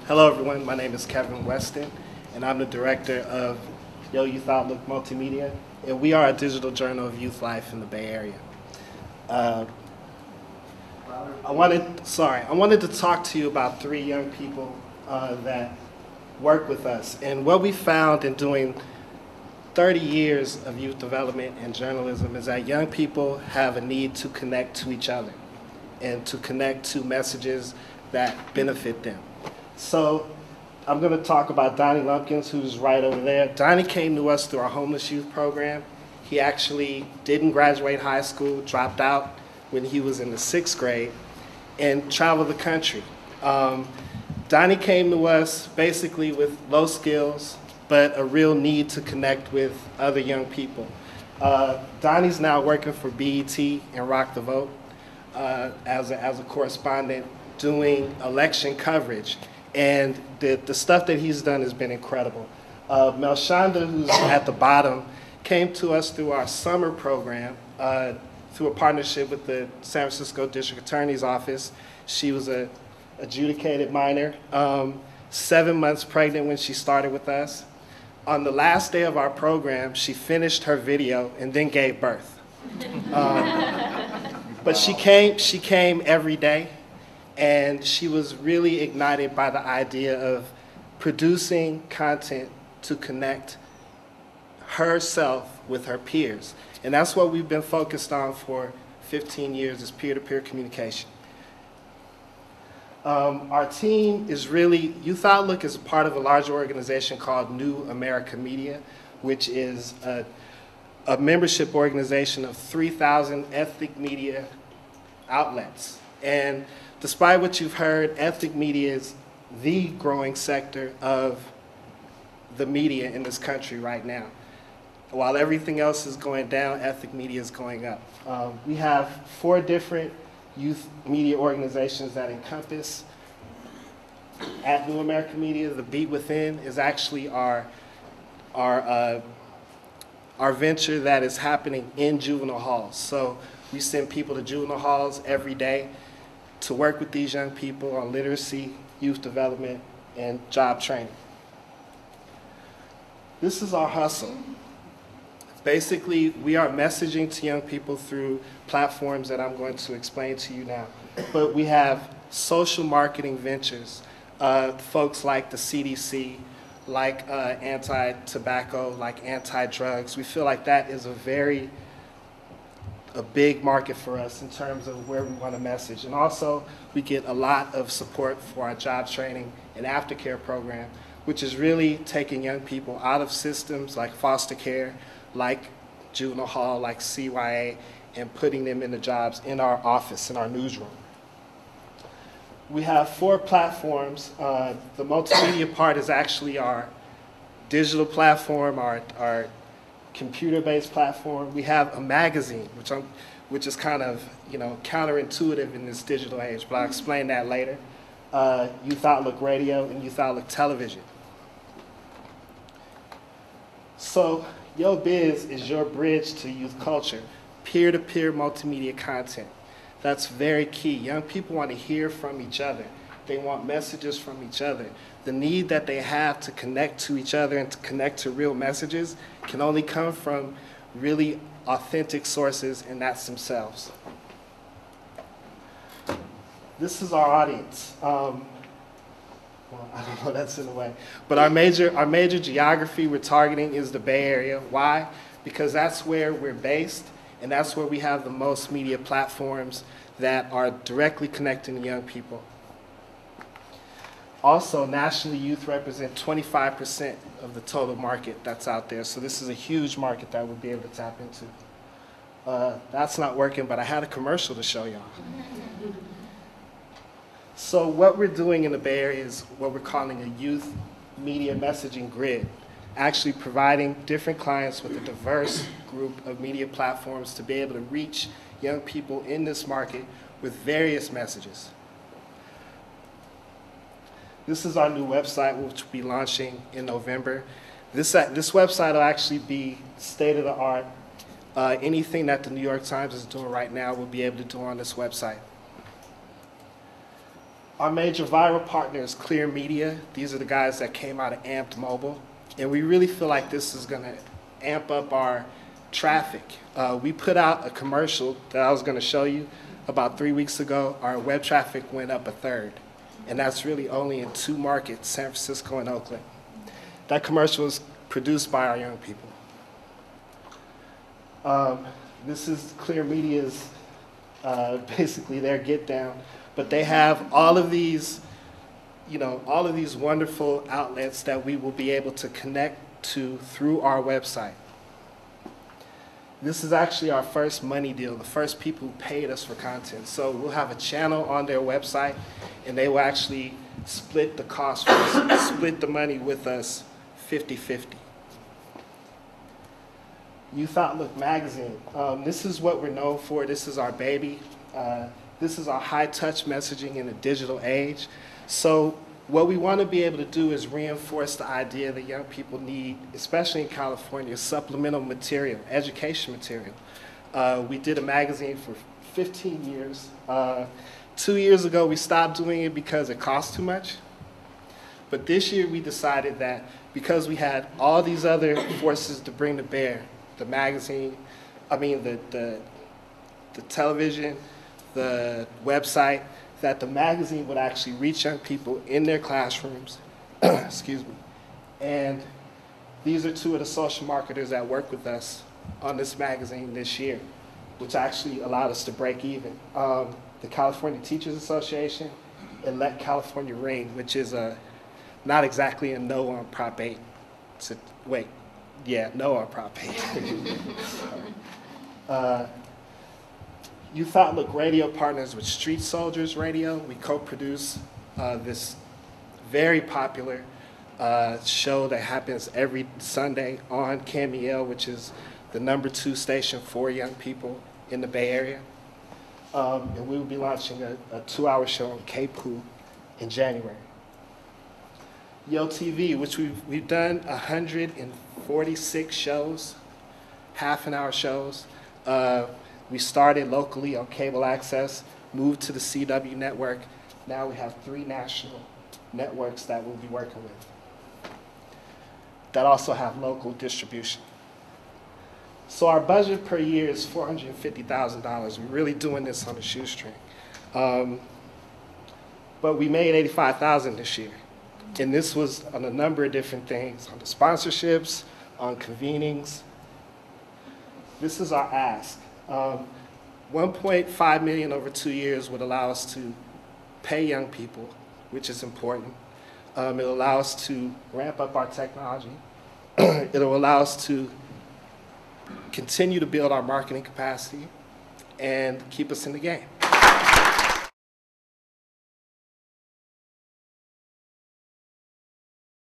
Hello everyone, my name is Kevin Weston, and I'm the director of Yo Youth Outlook Multimedia, and we are a digital journal of youth life in the Bay Area. I wanted to talk to you about three young people that work with us, and what we found in doing 30 years of youth development and journalism is that young people have a need to connect to each other and to connect to messages that benefit them. So I'm going to talk about Donnie Lumpkins, who's right over there. Donnie came to us through our homeless youth program. He actually didn't graduate high school, dropped out when he was in the 6th grade, and traveled the country. Donnie came to us basically with low skills, but a real need to connect with other young people. Donnie's now working for BET and Rock the Vote as a correspondent doing election coverage. And the stuff that he's done has been incredible. Melshonda, who's at the bottom, came to us through our summer program, through a partnership with the San Francisco District Attorney's Office. She was an adjudicated minor, 7 months pregnant when she started with us. On the last day of our program, she finished her video and then gave birth. But she came every day. And she was really ignited by the idea of producing content to connect herself with her peers. And that's what we've been focused on for 15 years, is peer-to-peer communication. Our team is really, Youth Outlook is a part of a larger organization called New America Media, which is a membership organization of 3,000 ethnic media outlets. And despite what you've heard, ethnic media is the growing sector of the media in this country right now. While everything else is going down, ethnic media is going up. We have 4 different youth media organizations that encompass. At New America Media, The Beat Within is actually our venture that is happening in juvenile halls. So we send people to juvenile halls every day to work with these young people on literacy, youth development, and job training. This is our hustle. Basically, we are messaging to young people through platforms that I'm going to explain to you now. But we have social marketing ventures, folks like the CDC, like anti-tobacco, like anti-drugs. We feel like that is a big market for us in terms of where we want to message. And also, we get a lot of support for our job training and aftercare program, which is really taking young people out of systems like foster care, like juvenile hall, like CYA, and putting them into jobs in our office, in our newsroom. We have 4 platforms. The multimedia part is actually our digital platform, our computer-based platform. We have a magazine, which is kind of counterintuitive in this digital age, but I'll explain that later. Youth Outlook Radio and Youth Outlook Television. So YoBiz is your bridge to youth culture, peer-to-peer multimedia content. That's very key. Young people want to hear from each other. They want messages from each other. The need that they have to connect to each other and to connect to real messages can only come from really authentic sources, and that's themselves. This is our audience. Well, I don't know, that's in the way. But our major geography we're targeting is the Bay Area. Why? Because that's where we're based, and that's where we have the most media platforms that are directly connecting to young people. Also, nationally, youth represent 25% of the total market that's out there. So this is a huge market that we'll be able to tap into. That's not working, but I had a commercial to show y'all. So what we're doing in the Bay Area is what we're calling a youth media messaging grid, actually providing different clients with a diverse group of media platforms to be able to reach young people in this market with various messages. This is our new website, which we'll be launching in November. This website will actually be state-of-the-art. Anything that the New York Times is doing right now, we'll be able to do on this website. Our major viral partner is Clear Media. These are the guys that came out of Amped Mobile. And we really feel like this is going to amp up our traffic. We put out a commercial that I was going to show you about 3 weeks ago. Our web traffic went up 1/3. And that's really only in 2 markets, San Francisco and Oakland. That commercial was produced by our young people. This is Clear Media's, basically their get down. But they have all of these, all of these wonderful outlets that we will be able to connect to through our website. This is actually our first money deal, the first people who paid us for content. So we'll have a channel on their website, and they will actually split the cost for us, split the money with us 50-50. Youth Outlook Magazine. This is what we're known for. This is our baby. This is our high-touch messaging in a digital age. So what we want to be able to do is reinforce the idea that young people need, especially in California, supplemental material, education material. We did a magazine for 15 years. 2 years ago, we stopped doing it because it cost too much. But this year, we decided that because we had all these other forces to bring to bear, the magazine, the television, the website, that the magazine would actually reach young people in their classrooms. Excuse me. And these are 2 of the social marketers that work with us on this magazine this year, which actually allowed us to break even. The California Teachers Association and Let California Ring, which is not exactly a no on Prop 8. No on Prop 8. Youth Outlook Radio partners with Street Soldiers Radio. We co-produce this very popular show that happens every Sunday on KMEL, which is the #2 station for young people in the Bay Area. And we will be launching a 2-hour show on KPOO in January. Yo TV, which we've done 146 shows, half-an-hour shows. We started locally on cable access, moved to the CW network. Now we have 3 national networks that we'll be working with that also have local distribution. So our budget per year is $450,000. We're really doing this on a shoestring. But we made $85,000 this year. And this was on a number of different things, on the sponsorships, on convenings. This is our ask. 1.5 million over 2 years would allow us to pay young people, which is important. It'll allow us to ramp up our technology. It'll allow us to continue to build our marketing capacity and keep us in the game.